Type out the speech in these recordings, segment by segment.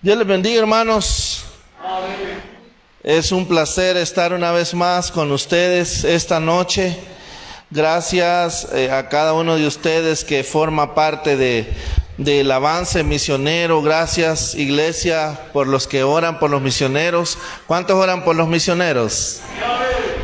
Dios les bendiga, hermanos. Amén. Es un placer estar una vez más con ustedes esta noche. Gracias a cada uno de ustedes que forma parte del avance misionero. Gracias, iglesia, por los que oran por los misioneros. ¿Cuántos oran por los misioneros?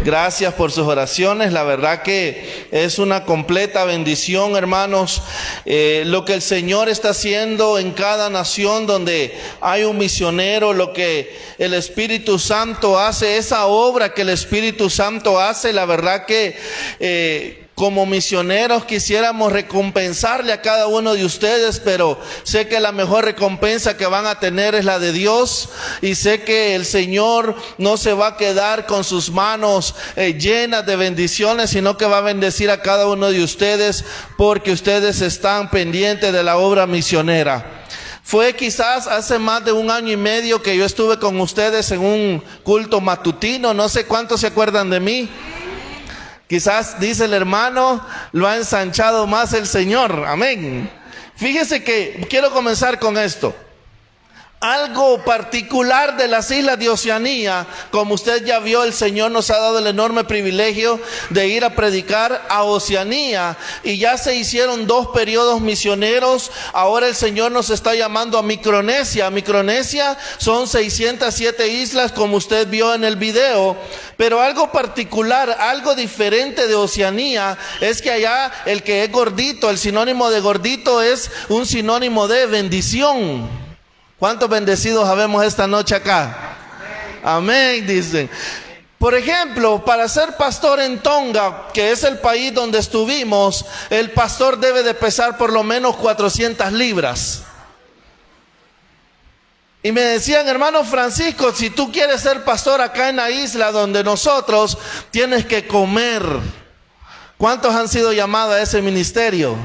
Gracias por sus oraciones. La verdad que es una completa bendición, hermanos, lo que el Señor está haciendo en cada nación donde hay un misionero, lo que el Espíritu Santo hace, esa obra que el Espíritu Santo hace. La verdad que como misioneros quisiéramos recompensarle a cada uno de ustedes, pero sé que la mejor recompensa que van a tener es la de Dios, y sé que el Señor no se va a quedar con sus manos llenas de bendiciones, sino que va a bendecir a cada uno de ustedes porque ustedes están pendientes de la obra misionera. Fue quizás hace más de 1 año y medio que yo estuve con ustedes en un culto matutino. No sé cuántos se acuerdan de mí. Quizás, dice el hermano, lo ha ensanchado más el Señor. Amén. Fíjese que quiero comenzar con esto. Algo particular de las islas de Oceanía, como usted ya vio, el Señor nos ha dado el enorme privilegio de ir a predicar a Oceanía, y ya se hicieron 2 periodos misioneros. Ahora el Señor nos está llamando a Micronesia. Micronesia son 607 islas, como usted vio en el video. Pero algo particular, algo diferente de Oceanía, es que allá el que es gordito, el sinónimo de gordito es un sinónimo de bendición. ¿Cuántos bendecidos habemos esta noche acá? Amén, dicen. Por ejemplo, para ser pastor en Tonga, que es el país donde estuvimos, el pastor debe de pesar por lo menos 400 libras. Y me decían, hermano Francisco, si tú quieres ser pastor acá en la isla donde nosotros, tienes que comer. ¿Cuántos han sido llamados a ese ministerio?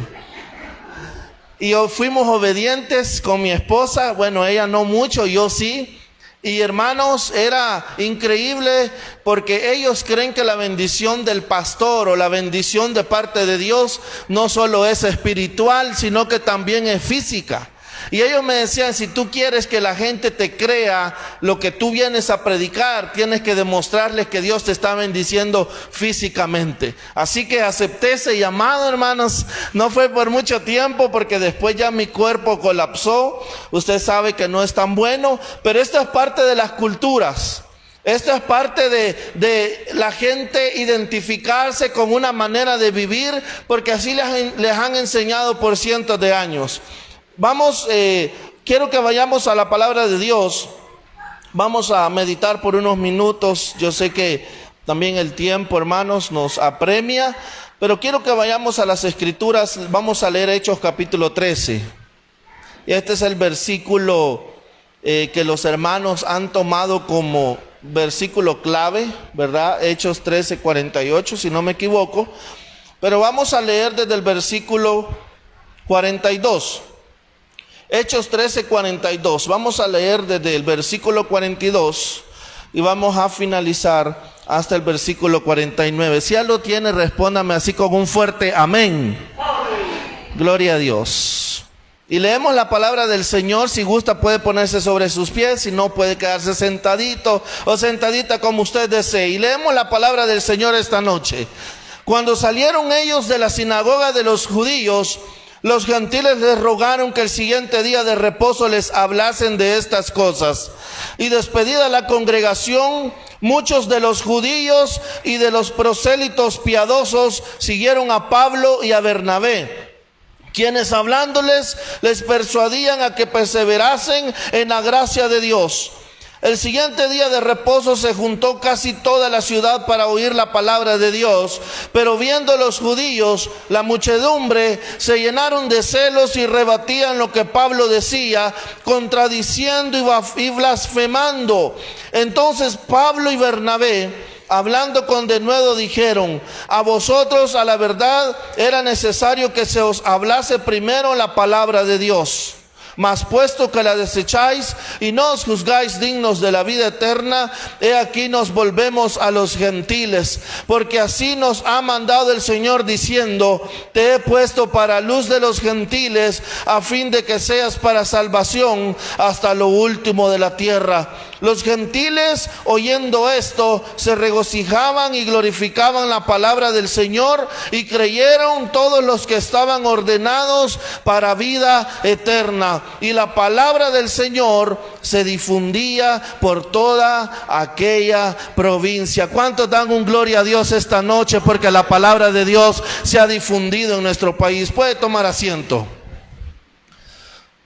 Y fuimos obedientes con mi esposa. Bueno, ella no mucho, yo sí. Y hermanos, era increíble porque ellos creen que la bendición del pastor o la bendición de parte de Dios no solo es espiritual, sino que también es física. Y ellos me decían, si tú quieres que la gente te crea lo que tú vienes a predicar, tienes que demostrarles que Dios te está bendiciendo físicamente. Así que acepté ese llamado, hermanos. No fue por mucho tiempo porque después ya mi cuerpo colapsó. Usted sabe que no es tan bueno, pero esto es parte de las culturas. Esto es parte de la gente identificarse con una manera de vivir, porque así les han enseñado por cientos de años. Vamos, quiero que vayamos a la palabra de Dios. Vamos a meditar por unos minutos. Yo sé que también el tiempo, hermanos, nos apremia, pero quiero que vayamos a las Escrituras. Vamos a leer Hechos capítulo 13. Y este es el versículo que los hermanos han tomado como versículo clave, ¿verdad? Hechos 13, 48, si no me equivoco. Pero vamos a leer desde el versículo 42. Hechos 13, 42. Vamos a leer desde el versículo 42 y vamos a finalizar hasta el versículo 49. Si ya lo tiene, respóndame así con un fuerte amén. Amén. Gloria a Dios. Y leemos la palabra del Señor. Si gusta puede ponerse sobre sus pies, si no puede quedarse sentadito o sentadita como usted desee. Y leemos la palabra del Señor esta noche. Cuando salieron ellos de la sinagoga de los judíos, los gentiles les rogaron que el siguiente día de reposo les hablasen de estas cosas. Y despedida la congregación, muchos de los judíos y de los prosélitos piadosos siguieron a Pablo y a Bernabé, quienes hablándoles les persuadían a que perseverasen en la gracia de Dios. El siguiente día de reposo se juntó casi toda la ciudad para oír la palabra de Dios, pero viendo los judíos la muchedumbre, se llenaron de celos y rebatían lo que Pablo decía, contradiciendo y blasfemando. Entonces Pablo y Bernabé, hablando con denuedo, dijeron: a vosotros a la verdad era necesario que se os hablase primero la palabra de Dios. Mas puesto que la desecháis, y no os juzgáis dignos de la vida eterna, he aquí nos volvemos a los gentiles, porque así nos ha mandado el Señor diciendo, te he puesto para luz de los gentiles, a fin de que seas para salvación hasta lo último de la tierra. Los gentiles, oyendo esto, se regocijaban y glorificaban la palabra del Señor, y creyeron todos los que estaban ordenados para vida eterna. Y la palabra del Señor se difundía por toda aquella provincia. ¿Cuántos dan un gloria a Dios esta noche? Porque la palabra de Dios se ha difundido en nuestro país. Puede tomar asiento.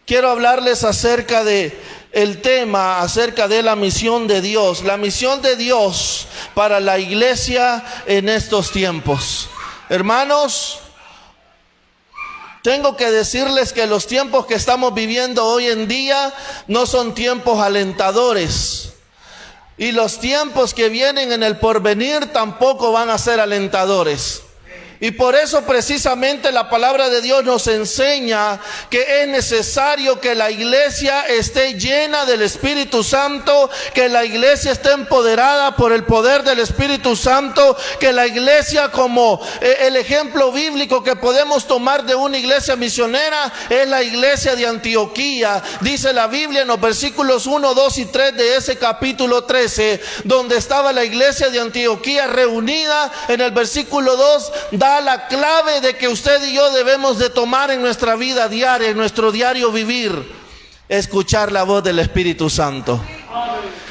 Quiero hablarles acerca de el tema, acerca de la misión de Dios. La misión de Dios para la iglesia en estos tiempos. Hermanos, tengo que decirles que los tiempos que estamos viviendo hoy en día no son tiempos alentadores. Y los tiempos que vienen en el porvenir tampoco van a ser alentadores. Y por eso precisamente la palabra de Dios nos enseña que es necesario que la iglesia esté llena del Espíritu Santo, que la iglesia esté empoderada por el poder del Espíritu Santo, que la iglesia, como el ejemplo bíblico que podemos tomar de una iglesia misionera, es la iglesia de Antioquía. Dice la Biblia en los versículos 1, 2 y 3 de ese capítulo 13, donde estaba la iglesia de Antioquía reunida. En el versículo 2 da la clave de que usted y yo debemos de tomar en nuestra vida diaria, en nuestro diario vivir: escuchar la voz del Espíritu Santo.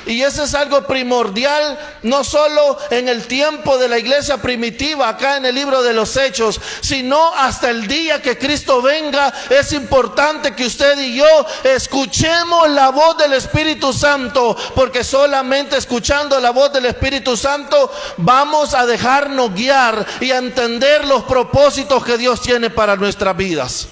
Y eso es algo primordial, no solo en el tiempo de la iglesia primitiva, acá en el libro de los Hechos, sino hasta el día que Cristo venga. Es importante que usted y yo escuchemos la voz del Espíritu Santo, porque solamente escuchando la voz del Espíritu Santo vamos a dejarnos guiar y a entender los propósitos que Dios tiene para nuestras vidas.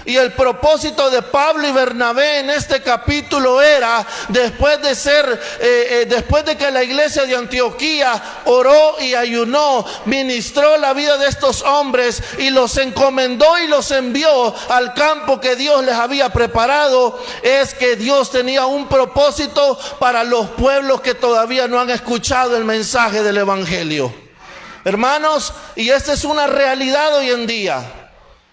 Y el propósito de Pablo y Bernabé en este capítulo era, después de que la iglesia de Antioquía oró y ayunó, ministró la vida de estos hombres y los encomendó y los envió al campo que Dios les había preparado, es que Dios tenía un propósito para los pueblos que todavía no han escuchado el mensaje del Evangelio. Hermanos, y esta es una realidad hoy en día.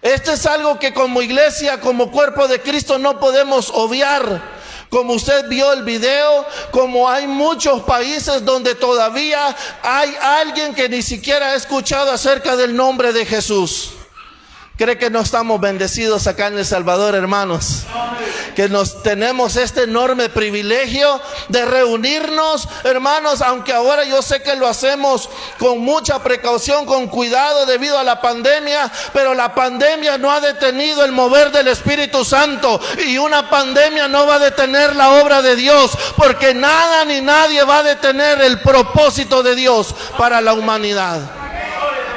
Esto es algo que como iglesia, como cuerpo de Cristo, no podemos obviar. Como usted vio el video, como hay muchos países donde todavía hay alguien que ni siquiera ha escuchado acerca del nombre de Jesús. ¿Cree que no estamos bendecidos acá en El Salvador, hermanos? Que tenemos este enorme privilegio de reunirnos, hermanos, aunque ahora yo sé que lo hacemos con mucha precaución, con cuidado debido a la pandemia, pero la pandemia no ha detenido el mover del Espíritu Santo, y una pandemia no va a detener la obra de Dios, porque nada ni nadie va a detener el propósito de Dios para la humanidad.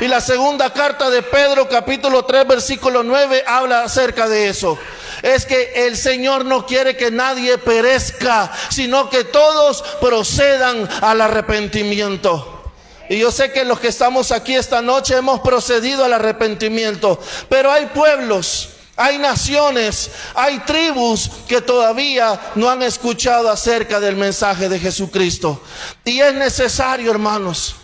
Y la segunda carta de Pedro, capítulo 3, versículo 9, habla acerca de eso. Es que el Señor no quiere que nadie perezca, sino que todos procedan al arrepentimiento. Y yo sé que los que estamos aquí esta noche hemos procedido al arrepentimiento, pero hay pueblos, hay naciones, hay tribus que todavía no han escuchado acerca del mensaje de Jesucristo. Y es necesario, hermanos,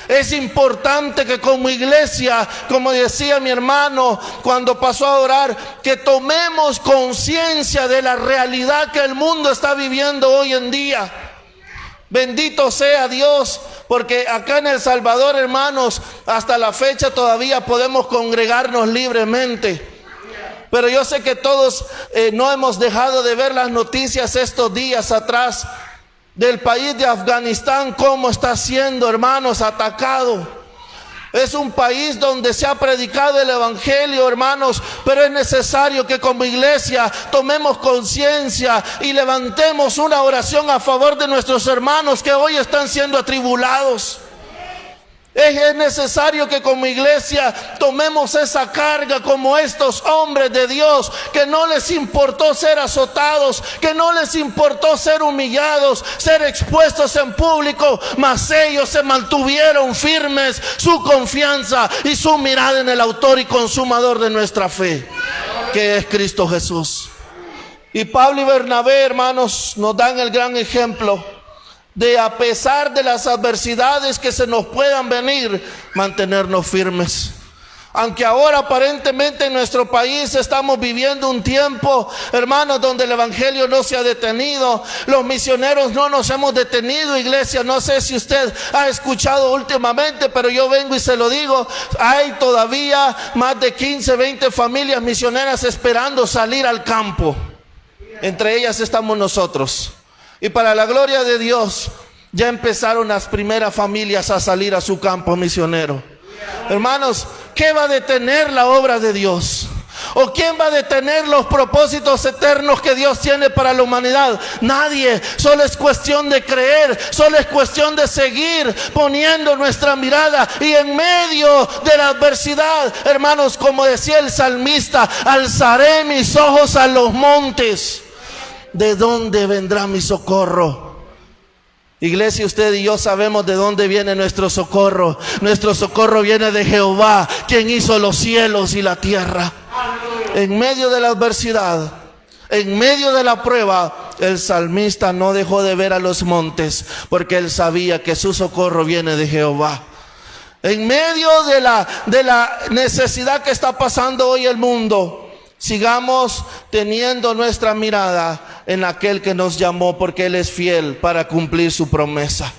es importante que como iglesia, como decía mi hermano cuando pasó a orar, que tomemos conciencia de la realidad que el mundo está viviendo hoy en día. Bendito sea Dios, porque acá en El Salvador, hermanos, hasta la fecha todavía podemos congregarnos libremente. Pero yo sé que todos no hemos dejado de ver las noticias estos días atrás del país de Afganistán, cómo está siendo, hermanos, atacado. Es un país donde se ha predicado el Evangelio, hermanos, pero es necesario que como iglesia tomemos conciencia y levantemos una oración a favor de nuestros hermanos que hoy están siendo atribulados. Es necesario que como iglesia tomemos esa carga como estos hombres de Dios, que no les importó ser azotados, que no les importó ser humillados, ser expuestos en público, mas ellos se mantuvieron firmes, su confianza y su mirada en el autor y consumador de nuestra fe, que es Cristo Jesús. Y Pablo y Bernabé, hermanos, nos dan el gran ejemplo de, a pesar de las adversidades que se nos puedan venir, mantenernos firmes. Aunque ahora aparentemente en nuestro país estamos viviendo un tiempo, hermanos, donde el evangelio no se ha detenido, los misioneros no nos hemos detenido, iglesia. No sé si usted ha escuchado últimamente, pero yo vengo y se lo digo, hay todavía más de 15, 20 familias misioneras esperando salir al campo. Entre ellas estamos nosotros. Y para la gloria de Dios, ya empezaron las primeras familias a salir a su campo misionero. Hermanos, ¿qué va a detener la obra de Dios? ¿O quién va a detener los propósitos eternos que Dios tiene para la humanidad? Nadie. Solo es cuestión de creer, solo es cuestión de seguir poniendo nuestra mirada. Y en medio de la adversidad, hermanos, como decía el salmista, alzaré mis ojos a los montes. ¿De dónde vendrá mi socorro? Iglesia, usted y yo sabemos de dónde viene nuestro socorro. Nuestro socorro viene de Jehová, quien hizo los cielos y la tierra. En medio de la adversidad, en medio de la prueba, el salmista no dejó de ver a los montes, porque él sabía que su socorro viene de Jehová. En medio de la necesidad que está pasando hoy el mundo, sigamos teniendo nuestra mirada en aquel que nos llamó, porque Él es fiel para cumplir su promesa.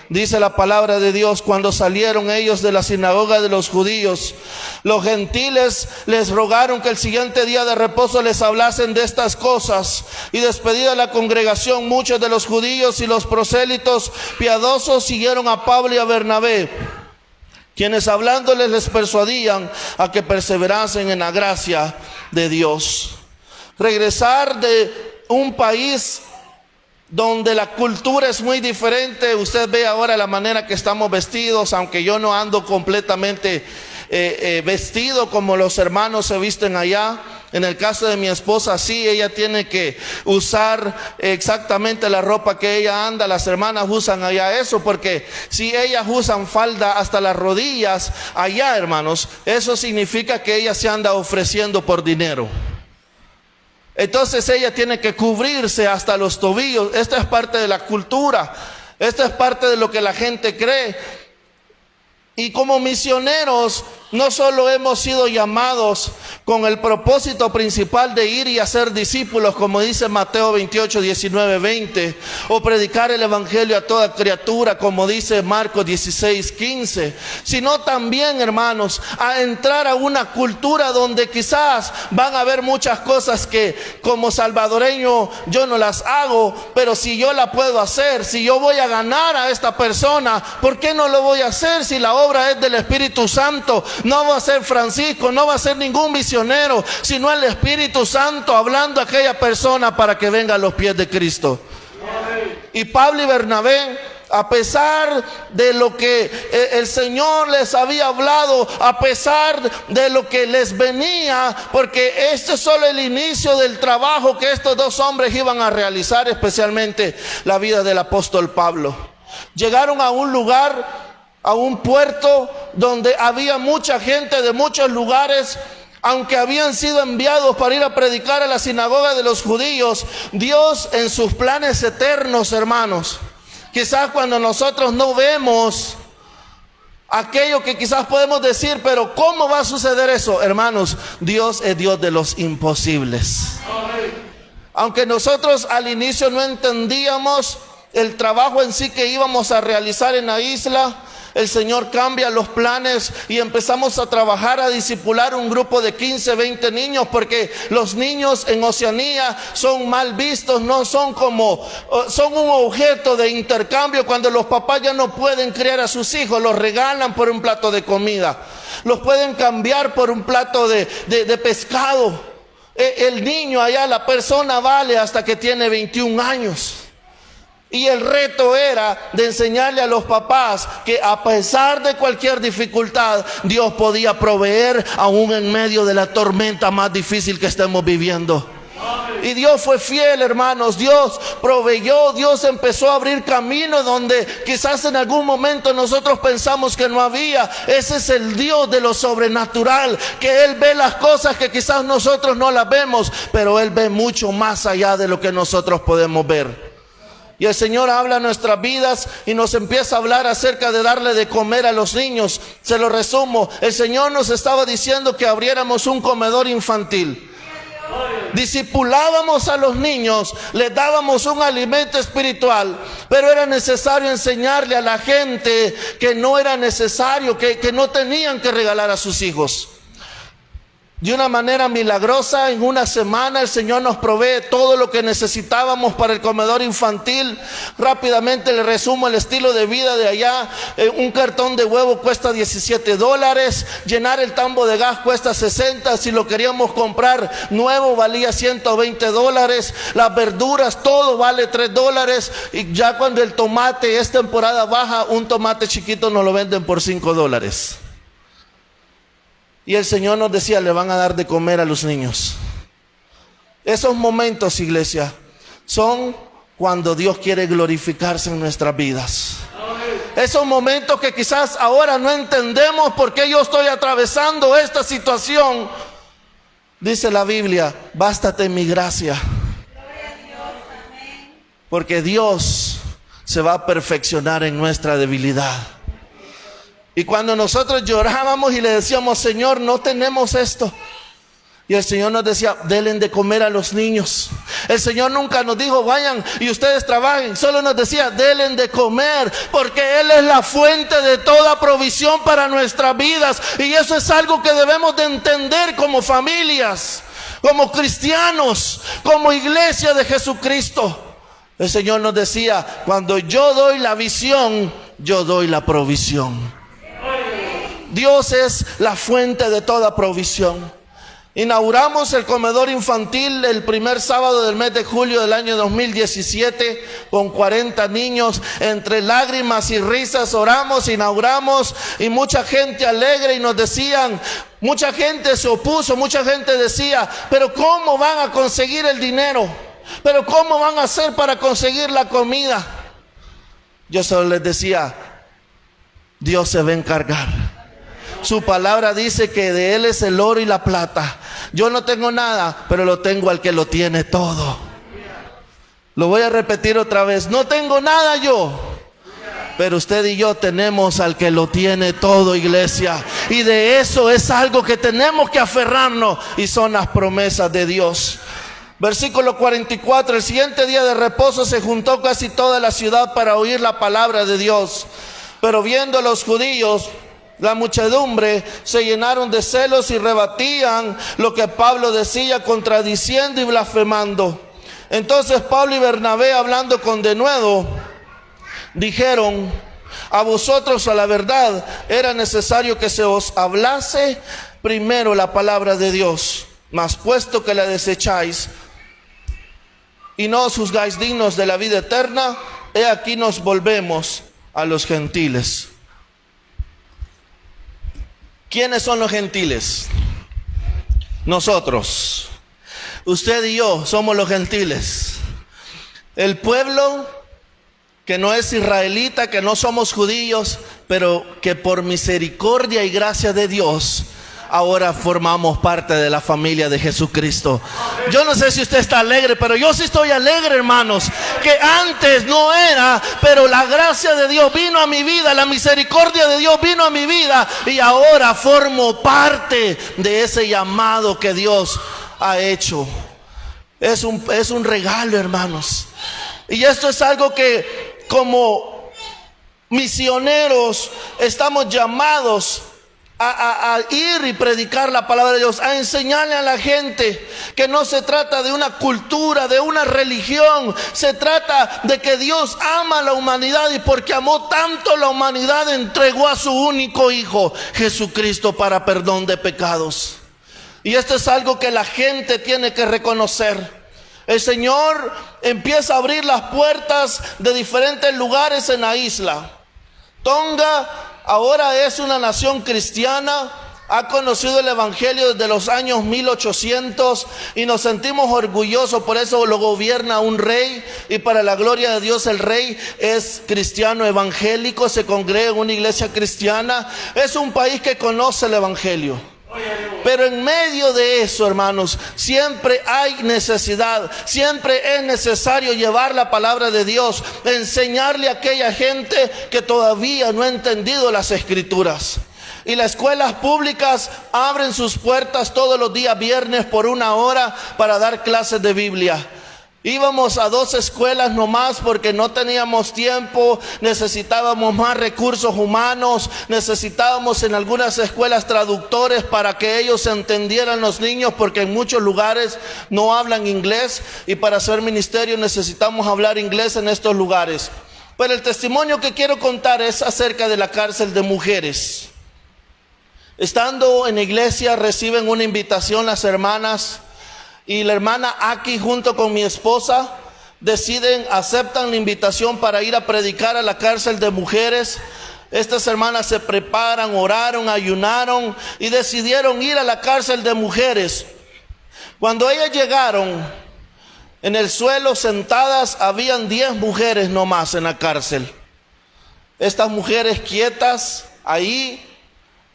Dice la palabra de Dios: cuando salieron ellos de la sinagoga de los judíos, los gentiles les rogaron que el siguiente día de reposo les hablasen de estas cosas. Y despedida la congregación, muchos de los judíos y los prosélitos piadosos siguieron a Pablo y a Bernabé, quienes hablándoles les persuadían a que perseverasen en la gracia de Dios. Regresar de un país donde la cultura es muy diferente. Usted ve ahora la manera que estamos vestidos, aunque yo no ando completamente vestido como los hermanos se visten allá. En el caso de mi esposa, sí, ella tiene que usar exactamente la ropa que ella anda. Las hermanas usan allá eso, porque si ellas usan falda hasta las rodillas allá, hermanos, eso significa que ella se anda ofreciendo por dinero. Entonces ella tiene que cubrirse hasta los tobillos. Esta es parte de la cultura, esta es parte de lo que la gente cree. Y como misioneros, no solo hemos sido llamados con el propósito principal de ir y hacer discípulos, como dice Mateo 28, 19, 20, o predicar el evangelio a toda criatura, como dice Marcos 16, 15, sino también, hermanos, a entrar a una cultura donde quizás van a haber muchas cosas que como salvadoreño yo no las hago, pero si yo la puedo hacer, si yo voy a ganar a esta persona, ¿por qué no lo voy a hacer si la obra es del Espíritu Santo? No va a ser Francisco, no va a ser ningún misionero, sino el Espíritu Santo hablando a aquella persona para que venga a los pies de Cristo. Y Pablo y Bernabé, a pesar de lo que el Señor les había hablado, a pesar de lo que les venía, porque este es solo el inicio del trabajo que estos dos hombres iban a realizar, especialmente la vida del apóstol Pablo. Llegaron a un lugar, a un puerto donde había mucha gente de muchos lugares. Aunque habían sido enviados para ir a predicar a la sinagoga de los judíos, Dios en sus planes eternos, hermanos, quizás cuando nosotros no vemos aquello que quizás podemos decir, pero ¿cómo va a suceder eso? Hermanos, Dios es Dios de los imposibles. Aunque nosotros al inicio no entendíamos el trabajo en sí que íbamos a realizar en la isla, el Señor cambia los planes y empezamos a trabajar, a discipular un grupo de 15, 20 niños, porque los niños en Oceanía son mal vistos, no son son un objeto de intercambio. Cuando los papás ya no pueden criar a sus hijos, los regalan por un plato de comida, los pueden cambiar por un plato de pescado. El niño allá, la persona vale hasta que tiene 21 años. Y el reto era de enseñarle a los papás que a pesar de cualquier dificultad, Dios podía proveer aún en medio de la tormenta más difícil que estemos viviendo. Y Dios fue fiel, hermanos. Dios proveyó, Dios empezó a abrir camino donde quizás en algún momento nosotros pensamos que no había. Ese es el Dios de lo sobrenatural, que Él ve las cosas que quizás nosotros no las vemos, pero Él ve mucho más allá de lo que nosotros podemos ver. Y el Señor habla a nuestras vidas y nos empieza a hablar acerca de darle de comer a los niños. Se lo resumo. El Señor nos estaba diciendo que abriéramos un comedor infantil. Discipulábamos a los niños, les dábamos un alimento espiritual, pero era necesario enseñarle a la gente que no era necesario, que no tenían que regalar a sus hijos. De una manera milagrosa, en una semana el Señor nos provee todo lo que necesitábamos para el comedor infantil. Rápidamente le resumo el estilo de vida de allá. Un cartón de huevo cuesta $17. Llenar el tambo de gas cuesta 60. Si lo queríamos comprar nuevo valía $120. Las verduras, todo vale $3. Y ya cuando el tomate es temporada baja, un tomate chiquito nos lo venden por $5. Y el Señor nos decía, le van a dar de comer a los niños. Esos momentos, iglesia, son cuando Dios quiere glorificarse en nuestras vidas. Esos momentos que quizás ahora no entendemos por qué yo estoy atravesando esta situación. Dice la Biblia, bástate mi gracia. Porque Dios se va a perfeccionar en nuestra debilidad. Y cuando nosotros llorábamos y le decíamos, Señor, no tenemos esto, y el Señor nos decía, denle de comer a los niños. El Señor nunca nos dijo, vayan y ustedes trabajen. Solo nos decía, denle de comer, porque Él es la fuente de toda provisión para nuestras vidas. Y eso es algo que debemos de entender como familias, como cristianos, como iglesia de Jesucristo. El Señor nos decía, cuando yo doy la visión, yo doy la provisión. Dios es la fuente de toda provisión. Inauguramos el comedor infantil el primer sábado del mes de julio del año 2017 con 40 niños. Entre lágrimas y risas oramos, inauguramos, y mucha gente alegre, y nos decían, mucha gente se opuso, mucha gente decía, pero ¿cómo van a conseguir el dinero? ¿Pero cómo van a hacer para conseguir la comida? Yo solo les decía, Dios se va a encargar. Su palabra dice que de Él es el oro y la plata. Yo no tengo nada, pero lo tengo al que lo tiene todo. Lo voy a repetir otra vez. No tengo nada yo, pero usted y yo tenemos al que lo tiene todo, iglesia. Y de eso es algo que tenemos que aferrarnos, y son las promesas de Dios. Versículo 44, el siguiente día de reposo se juntó casi toda la ciudad para oír la palabra de Dios. Pero viendo a los judíos, la muchedumbre, se llenaron de celos y rebatían lo que Pablo decía, contradiciendo y blasfemando. Entonces Pablo y Bernabé, hablando con denuedo, dijeron, a vosotros a la verdad era necesario que se os hablase primero la palabra de Dios, mas puesto que la desecháis y no os juzgáis dignos de la vida eterna, he aquí nos volvemos a los gentiles. ¿Quiénes son los gentiles? Nosotros. Usted y yo somos los gentiles. El pueblo que no es israelita, que no somos judíos, pero que por misericordia y gracia de Dios ahora formamos parte de la familia de Jesucristo. Yo no sé si usted está alegre, pero yo sí estoy alegre, hermanos, que antes no era, pero la gracia de Dios vino a mi vida, la misericordia de Dios vino a mi vida, y ahora formo parte de ese llamado que Dios ha hecho. Es un regalo, hermanos. Y esto es algo que como misioneros estamos llamados a ir y predicar la palabra de Dios, a enseñarle a la gente que no se trata de una cultura, de una religión, se trata de que Dios ama a la humanidad, y porque amó tanto la humanidad entregó a su único Hijo Jesucristo para perdón de pecados. Y esto es algo que la gente tiene que reconocer. El Señor empieza a abrir las puertas de diferentes lugares en la isla. Tonga ahora es una nación cristiana, ha conocido el Evangelio desde los años 1800 y nos sentimos orgullosos, por eso lo gobierna un rey y para la gloria de Dios el rey es cristiano evangélico, se congrega en una iglesia cristiana. Es un país que conoce el Evangelio. Pero en medio de eso, hermanos, siempre hay necesidad, siempre es necesario llevar la palabra de Dios, enseñarle a aquella gente que todavía no ha entendido las Escrituras. Y las escuelas públicas abren sus puertas todos los días viernes por 1 hora para dar clases de Biblia. Íbamos a 2 escuelas nomás porque no teníamos tiempo, necesitábamos más recursos humanos, necesitábamos en algunas escuelas traductores para que ellos entendieran los niños, porque en muchos lugares no hablan inglés y para hacer ministerio necesitamos hablar inglés en estos lugares. Pero el testimonio que quiero contar es acerca de la cárcel de mujeres. Estando en la iglesia reciben una invitación las hermanas. Y la hermana Aki junto con mi esposa aceptan la invitación para ir a predicar a la cárcel de mujeres. Estas hermanas se preparan, oraron, ayunaron y decidieron ir a la cárcel de mujeres. Cuando ellas llegaron, en el suelo sentadas habían 10 mujeres nomás en la cárcel. Estas mujeres quietas ahí.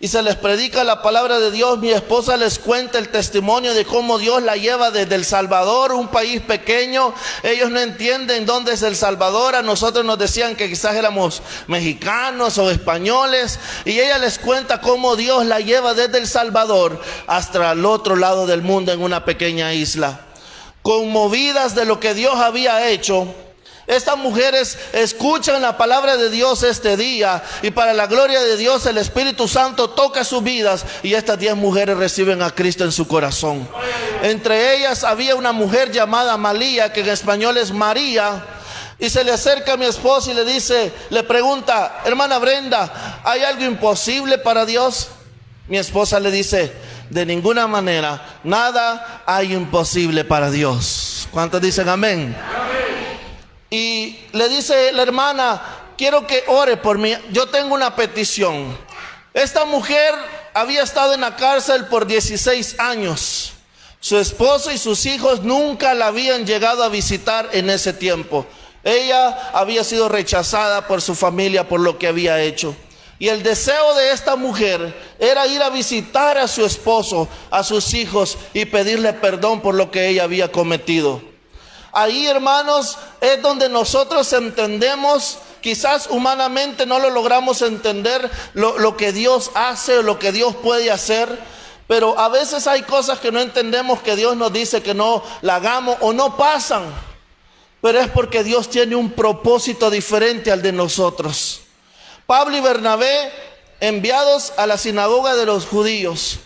Y se les predica la palabra de Dios. Mi esposa les cuenta el testimonio de cómo Dios la lleva desde El Salvador, un país pequeño. Ellos no entienden dónde es El Salvador. A nosotros nos decían que quizás éramos mexicanos o españoles. Y ella les cuenta cómo Dios la lleva desde El Salvador hasta el otro lado del mundo en una pequeña isla. Conmovidas de lo que Dios había hecho, estas mujeres escuchan la palabra de Dios este día y para la gloria de Dios el Espíritu Santo toca sus vidas y estas 10 mujeres reciben a Cristo en su corazón. Entre ellas había una mujer llamada Malía, que en español es María, y se le acerca a mi esposa y le pregunta: hermana Brenda, ¿hay algo imposible para Dios? Mi esposa le dice: de ninguna manera, nada hay imposible para Dios. ¿Cuántos dicen amén? Y le dice la hermana: quiero que ore por mí, yo tengo una petición. Esta mujer había estado en la cárcel por 16 años. Su esposo y sus hijos nunca la habían llegado a visitar en ese tiempo. Ella había sido rechazada por su familia por lo que había hecho. Y el deseo de esta mujer era ir a visitar a su esposo, a sus hijos y pedirle perdón por lo que ella había cometido. Ahí, hermanos, es donde nosotros entendemos, quizás humanamente no lo logramos entender, lo que Dios hace o lo que Dios puede hacer, pero a veces hay cosas que no entendemos, que Dios nos dice que no la hagamos o no pasan, pero es porque Dios tiene un propósito diferente al de nosotros. Pablo y Bernabé, enviados a la sinagoga de los judíos,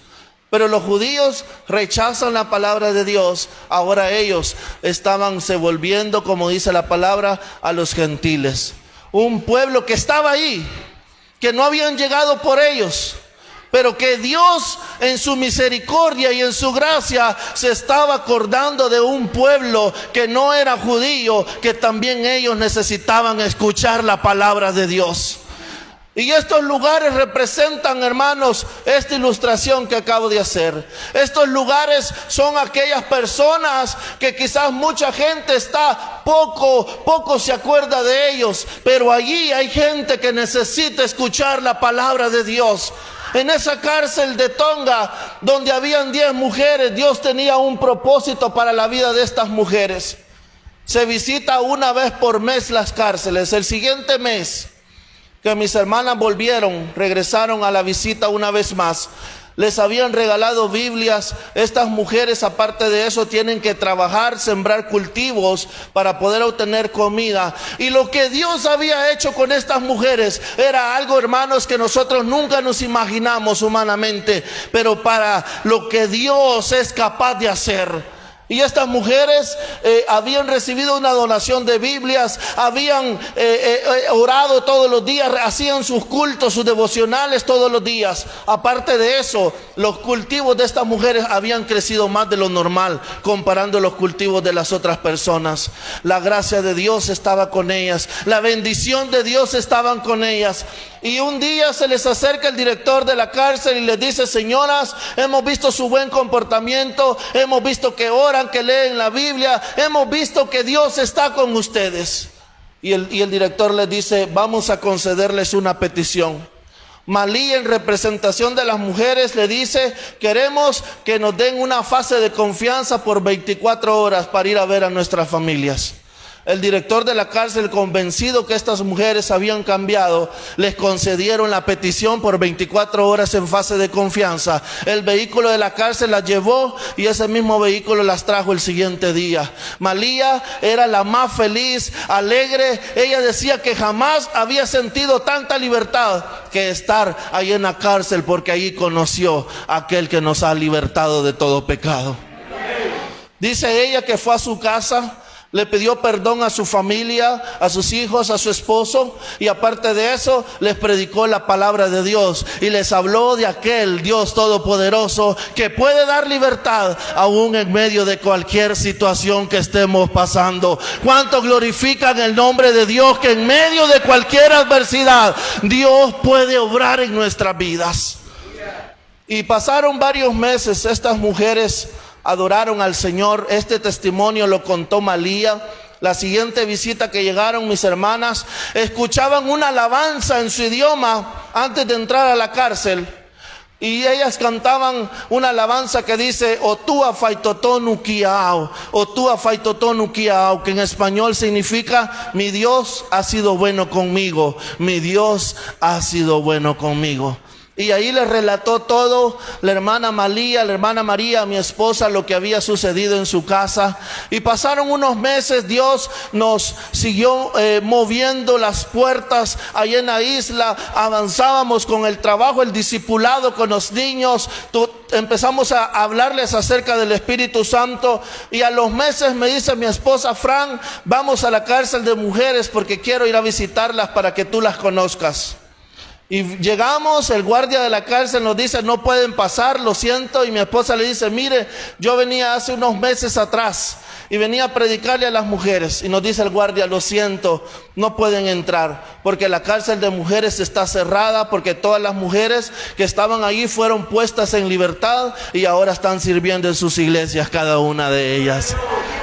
pero los judíos rechazan la palabra de Dios. Ahora ellos se volviendo, como dice la palabra, a los gentiles. Un pueblo que estaba ahí, que no habían llegado por ellos, pero que Dios en su misericordia y en su gracia se estaba acordando de un pueblo que no era judío, que también ellos necesitaban escuchar la palabra de Dios. Y estos lugares representan, hermanos, esta ilustración que acabo de hacer. Estos lugares son aquellas personas que quizás mucha gente poco se acuerda de ellos, pero allí hay gente que necesita escuchar la palabra de Dios. En esa cárcel de Tonga, donde habían 10 mujeres, Dios tenía un propósito para la vida de estas mujeres. Se visita una vez por mes las cárceles. El siguiente mes que mis hermanas regresaron a la visita una vez más, les habían regalado Biblias. Estas mujeres, aparte de eso, tienen que trabajar, sembrar cultivos para poder obtener comida. Y lo que Dios había hecho con estas mujeres era algo, hermanos, que nosotros nunca nos imaginamos humanamente, pero para lo que Dios es capaz de hacer. Y estas mujeres habían recibido una donación de Biblias, habían orado todos los días, hacían sus cultos, sus devocionales todos los días. Aparte de eso, los cultivos de estas mujeres habían crecido más de lo normal, comparando los cultivos de las otras personas. La gracia de Dios estaba con ellas, la bendición de Dios estaba con ellas. Y un día se les acerca el director de la cárcel y les dice: señoras, hemos visto su buen comportamiento, hemos visto que oran, que leen la Biblia, hemos visto que Dios está con ustedes. Y el director les dice: vamos a concederles una petición. Malía, en representación de las mujeres, le dice: queremos que nos den una fase de confianza por 24 horas para ir a ver a nuestras familias. El director de la cárcel, convencido que estas mujeres habían cambiado, les concedieron la petición por 24 horas en fase de confianza. El vehículo de la cárcel las llevó y ese mismo vehículo las trajo el siguiente día. Malía era la más feliz, alegre. Ella decía que jamás había sentido tanta libertad que estar ahí en la cárcel, porque allí conoció a aquel que nos ha libertado de todo pecado. Dice ella que fue a su casa, le pidió perdón a su familia, a sus hijos, a su esposo, y aparte de eso les predicó la palabra de Dios y les habló de aquel Dios todopoderoso que puede dar libertad aún en medio de cualquier situación que estemos pasando. ¿Cuántos glorifican el nombre de Dios, que en medio de cualquier adversidad Dios puede obrar en nuestras vidas? Y pasaron varios meses, estas mujeres adoraron al Señor. Este testimonio lo contó Malía. La siguiente visita que llegaron mis hermanas, escuchaban una alabanza en su idioma antes de entrar a la cárcel. Y ellas cantaban una alabanza que dice: Otua faitotonu kiao, Otua faitotonu kiao, que en español significa: mi Dios ha sido bueno conmigo, mi Dios ha sido bueno conmigo. Y ahí les relató todo la hermana Malía, la hermana María, mi esposa, lo que había sucedido en su casa. Y pasaron unos meses, Dios nos siguió moviendo las puertas ahí en la isla. Avanzábamos con el trabajo, el discipulado con los niños. Empezamos a hablarles acerca del Espíritu Santo. Y a los meses me dice mi esposa: Fran, vamos a la cárcel de mujeres porque quiero ir a visitarlas para que tú las conozcas. Y llegamos, el guardia de la cárcel nos dice: no pueden pasar, lo siento. Y mi esposa le dice: mire, yo venía hace unos meses atrás y venía a predicarle a las mujeres. Y nos dice el guardia: lo siento, no pueden entrar porque la cárcel de mujeres está cerrada, porque todas las mujeres que estaban allí fueron puestas en libertad y ahora están sirviendo en sus iglesias, cada una de ellas.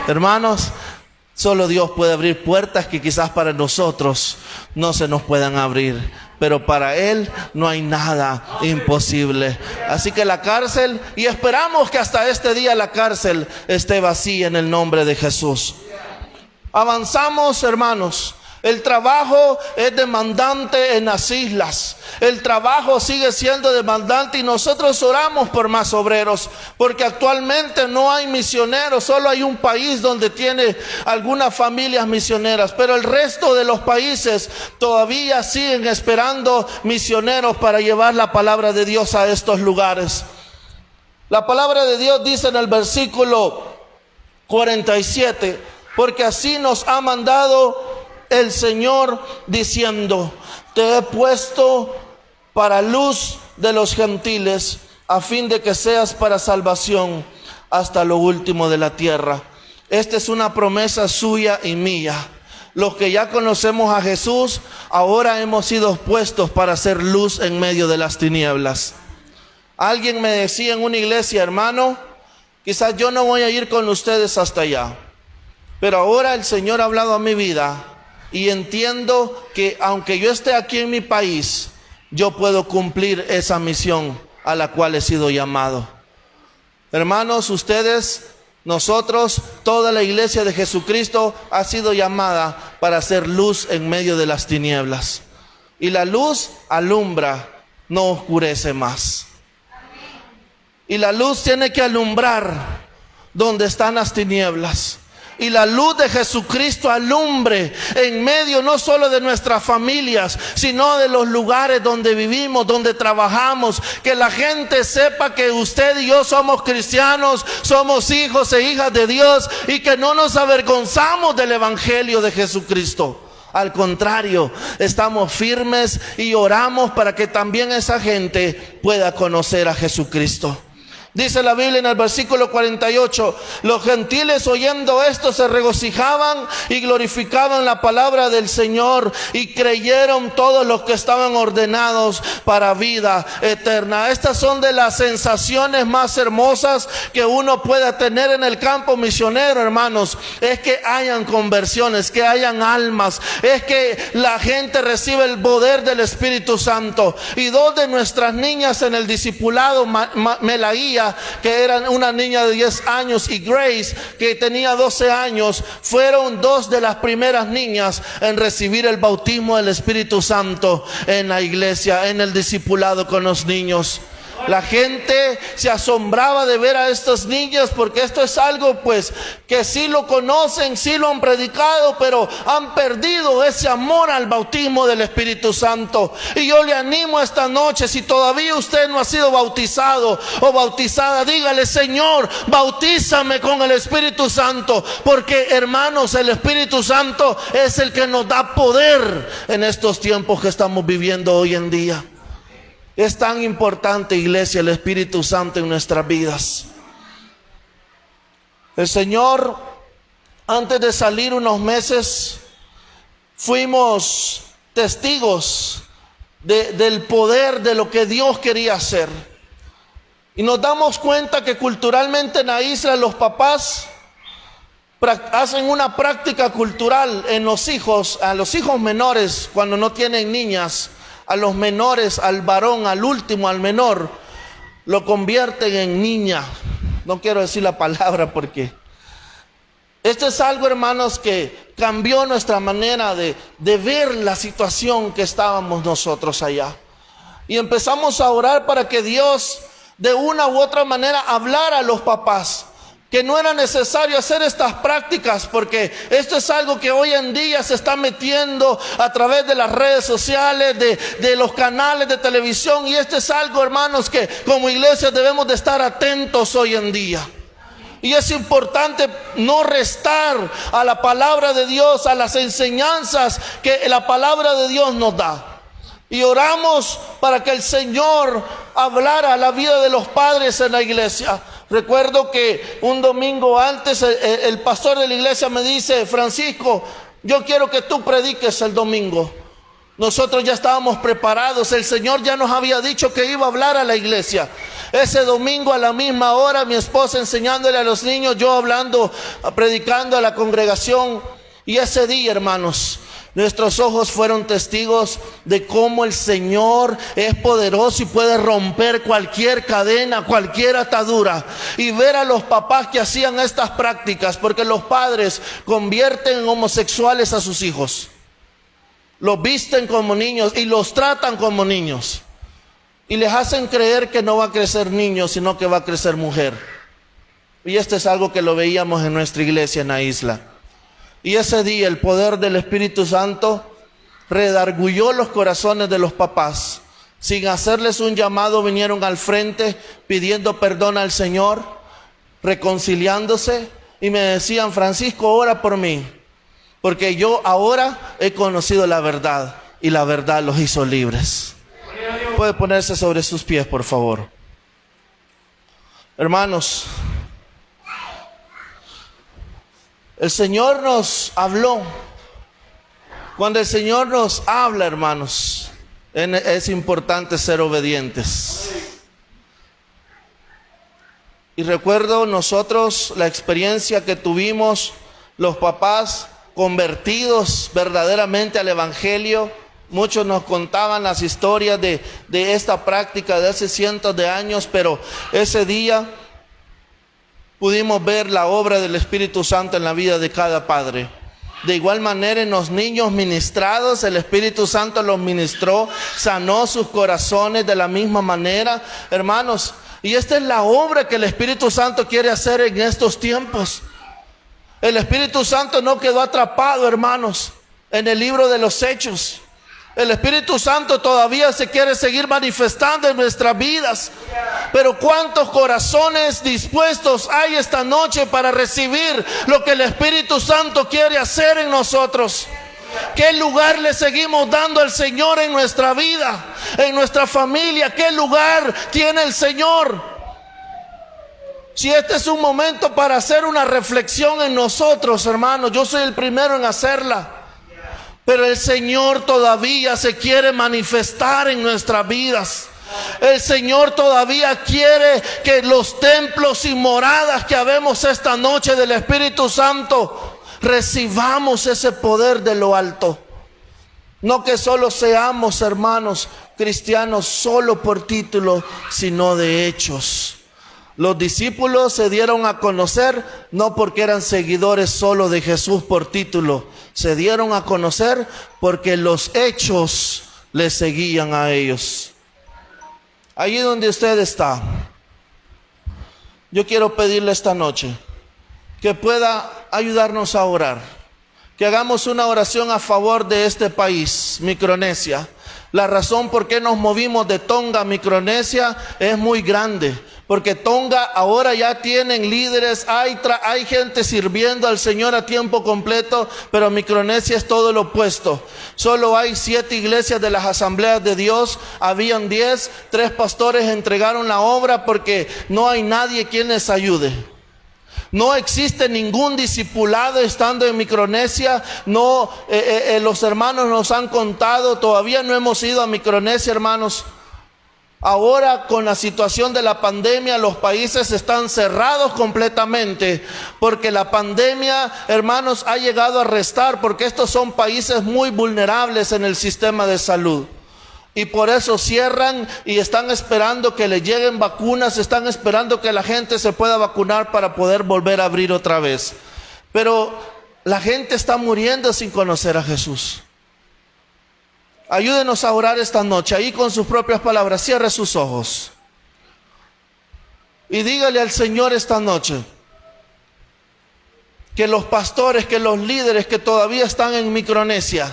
Hermanos, solo Dios puede abrir puertas que quizás para nosotros no se nos puedan abrir, pero para Él no hay nada imposible. Así que la cárcel, y esperamos que hasta este día la cárcel esté vacía en el nombre de Jesús. Avanzamos, hermanos. El trabajo es demandante en las islas. El trabajo sigue siendo demandante y nosotros oramos por más obreros, porque actualmente no hay misioneros. Solo hay un país donde tiene algunas familias misioneras, pero el resto de los países todavía siguen esperando misioneros para llevar la palabra de Dios a estos lugares. La palabra de Dios dice en el versículo 47: porque así nos ha mandado el Señor, diciendo: te he puesto para luz de los gentiles, a fin de que seas para salvación hasta lo último de la tierra. Esta es una promesa suya y mía. Los que ya conocemos a Jesús, ahora hemos sido puestos para ser luz en medio de las tinieblas. Alguien me decía en una iglesia: hermano, quizás yo no voy a ir con ustedes hasta allá, pero ahora el Señor ha hablado a mi vida y entiendo que aunque yo esté aquí en mi país, yo puedo cumplir esa misión a la cual he sido llamado. Hermanos, ustedes, nosotros, toda la iglesia de Jesucristo ha sido llamada para hacer luz en medio de las tinieblas. Y la luz alumbra, no oscurece más. Y la luz tiene que alumbrar donde están las tinieblas. Y la luz de Jesucristo alumbre en medio no solo de nuestras familias, sino de los lugares donde vivimos, donde trabajamos. Que la gente sepa que usted y yo somos cristianos, somos hijos e hijas de Dios, y que no nos avergonzamos del evangelio de Jesucristo. Al contrario, estamos firmes y oramos para que también esa gente pueda conocer a Jesucristo. Dice la Biblia en el versículo 48, los gentiles oyendo esto se regocijaban y glorificaban la palabra del Señor, y creyeron todos los que estaban ordenados para vida eterna. Estas son de las sensaciones más hermosas que uno pueda tener en el campo misionero, hermanos. Es que hayan conversiones, que hayan almas, es que la gente recibe el poder del Espíritu Santo. Y dos de nuestras niñas en el discipulado, Melaía, que era una niña de 10 años, y Grace, que tenía 12 años, fueron dos de las primeras niñas en recibir el bautismo del Espíritu Santo en la iglesia, en el discipulado con los niños. La gente se asombraba de ver a estas niñas, porque esto es algo pues que sí lo conocen, sí lo han predicado, pero han perdido ese amor al bautismo del Espíritu Santo. Y yo le animo esta noche, si todavía usted no ha sido bautizado o bautizada, dígale: Señor, bautízame con el Espíritu Santo, porque, hermanos, el Espíritu Santo es el que nos da poder en estos tiempos que estamos viviendo hoy en día. Es tan importante, iglesia, el Espíritu Santo en nuestras vidas. El Señor, antes de salir unos meses, fuimos testigos del poder de lo que Dios quería hacer. Y nos damos cuenta que culturalmente en la isla los papás hacen una práctica cultural en los hijos, a los hijos menores cuando no tienen niñas. A los menores, al varón, al último, al menor, lo convierten en niña. No quiero decir la palabra porque esto es algo, hermanos, que cambió nuestra manera de ver la situación que estábamos nosotros allá. Y empezamos a orar para que Dios de una u otra manera hablara a los papás, que no era necesario hacer estas prácticas, porque esto es algo que hoy en día se está metiendo a través de las redes sociales, de los canales de televisión. Y esto es algo, hermanos, que como iglesia debemos de estar atentos hoy en día. Y es importante no restar a la palabra de Dios, a las enseñanzas que la palabra de Dios nos da. Y oramos para que el Señor hablara a la vida de los padres en la iglesia. Recuerdo que un domingo antes el pastor de la iglesia me dice: Francisco, yo quiero que tú prediques el domingo. Nosotros ya estábamos preparados, el Señor ya nos había dicho que iba a hablar a la iglesia. Ese domingo a la misma hora, mi esposa enseñándole a los niños, yo hablando, predicando a la congregación. Y ese día, hermanos, nuestros ojos fueron testigos de cómo el Señor es poderoso y puede romper cualquier cadena, cualquier atadura. Y ver a los papás que hacían estas prácticas, porque los padres convierten en homosexuales a sus hijos. Los visten como niños y los tratan como niños. Y les hacen creer que no va a crecer niño, sino que va a crecer mujer. Y esto es algo que lo veíamos en nuestra iglesia en la isla. Y ese día el poder del Espíritu Santo redarguyó los corazones de los papás. Sin hacerles un llamado, vinieron al frente pidiendo perdón al Señor, reconciliándose, y me decían: Francisco, ora por mí, porque yo ahora he conocido la verdad y la verdad los hizo libres. Puede ponerse sobre sus pies, por favor. Hermanos, el Señor nos habló. Cuando el Señor nos habla, hermanos, es importante ser obedientes. Y recuerdo nosotros la experiencia que tuvimos, los papás convertidos verdaderamente al Evangelio. Muchos nos contaban las historias de esta práctica de hace cientos de años, pero ese día pudimos ver la obra del Espíritu Santo en la vida de cada padre. De igual manera, en los niños ministrados, el Espíritu Santo los ministró, sanó sus corazones de la misma manera, hermanos. Y esta es la obra que el Espíritu Santo quiere hacer en estos tiempos. El Espíritu Santo no quedó atrapado, hermanos, en el libro de los Hechos. El Espíritu Santo todavía se quiere seguir manifestando en nuestras vidas. Pero ¿cuántos corazones dispuestos hay esta noche para recibir lo que el Espíritu Santo quiere hacer en nosotros? ¿Qué lugar le seguimos dando al Señor en nuestra vida, en nuestra familia? ¿Qué lugar tiene el Señor? Si este es un momento para hacer una reflexión en nosotros, hermanos, yo soy el primero en hacerla. Pero el Señor todavía se quiere manifestar en nuestras vidas. El Señor todavía quiere que los templos y moradas que habemos esta noche del Espíritu Santo recibamos ese poder de lo alto. No que solo seamos, hermanos, cristianos solo por título, sino de hechos. Los discípulos se dieron a conocer no porque eran seguidores solo de Jesús por título, se dieron a conocer porque los hechos les seguían a ellos. Allí donde usted está, yo quiero pedirle esta noche que pueda ayudarnos a orar, que hagamos una oración a favor de este país, Micronesia. La razón por qué nos movimos de Tonga a Micronesia es muy grande, porque Tonga ahora ya tienen líderes, hay gente sirviendo al Señor a tiempo completo, pero Micronesia es todo lo opuesto. Solo hay 7 iglesias de las asambleas de Dios, habían 10, 3 pastores entregaron la obra porque no hay nadie quien les ayude. No existe ningún discipulado estando en Micronesia. No, los hermanos nos han contado, todavía no hemos ido a Micronesia, hermanos. Ahora con la situación de la pandemia, los países están cerrados completamente, porque la pandemia, hermanos, ha llegado a restar, porque estos son países muy vulnerables en el sistema de salud. Y por eso cierran y están esperando que le lleguen vacunas, están esperando que la gente se pueda vacunar para poder volver a abrir otra vez. Pero la gente está muriendo sin conocer a Jesús. Ayúdenos a orar esta noche, ahí con sus propias palabras, cierre sus ojos. Y dígale al Señor esta noche que los pastores, que los líderes que todavía están en Micronesia,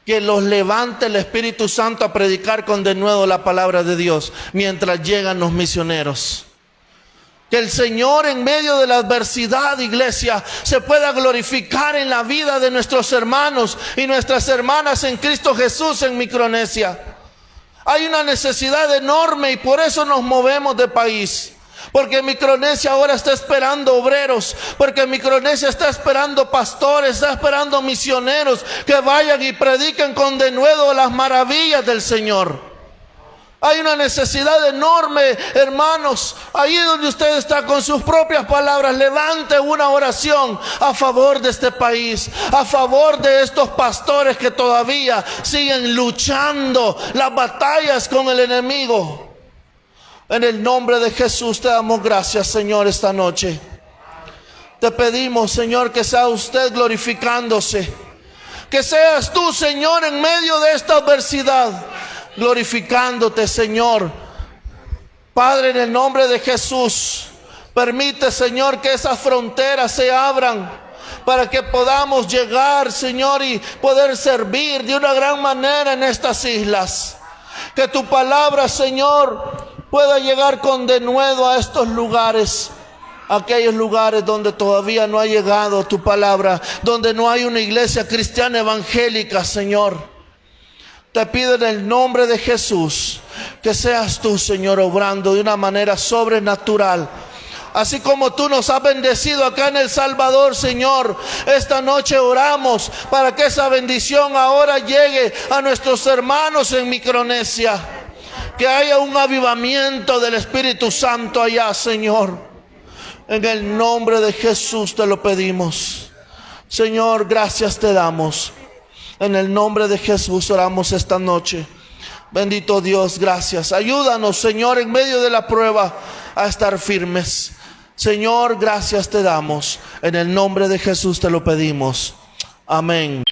que los levante el Espíritu Santo a predicar con denuedo la palabra de Dios mientras llegan los misioneros. Que el Señor en medio de la adversidad, iglesia, se pueda glorificar en la vida de nuestros hermanos y nuestras hermanas en Cristo Jesús en Micronesia. Hay una necesidad enorme y por eso nos movemos de país. Porque Micronesia ahora está esperando obreros, porque Micronesia está esperando pastores, está esperando misioneros que vayan y prediquen con denuedo las maravillas del Señor. Hay una necesidad enorme, hermanos. Ahí donde usted está con sus propias palabras, levante una oración a favor de este país, a favor de estos pastores que todavía siguen luchando las batallas con el enemigo. En el nombre de Jesús te damos gracias, Señor, esta noche. Te pedimos, Señor, que sea usted glorificándose. Que seas tú, Señor, en medio de esta adversidad, glorificándote, Señor. Padre, en el nombre de Jesús, permite, Señor, que esas fronteras se abran para que podamos llegar, Señor, y poder servir de una gran manera en estas islas. Que tu palabra, Señor, pueda llegar con denuedo a estos lugares, aquellos lugares donde todavía no ha llegado tu palabra, donde no hay una iglesia cristiana evangélica, Señor. Te pido en el nombre de Jesús que seas tú, Señor, obrando de una manera sobrenatural. Así como tú nos has bendecido acá en El Salvador, Señor, esta noche oramos para que esa bendición ahora llegue a nuestros hermanos en Micronesia. Que haya un avivamiento del Espíritu Santo allá, Señor. En el nombre de Jesús te lo pedimos. Señor, gracias te damos. En el nombre de Jesús oramos esta noche. Bendito Dios, gracias. Ayúdanos, Señor, en medio de la prueba a estar firmes. Señor, gracias te damos. En el nombre de Jesús te lo pedimos. Amén.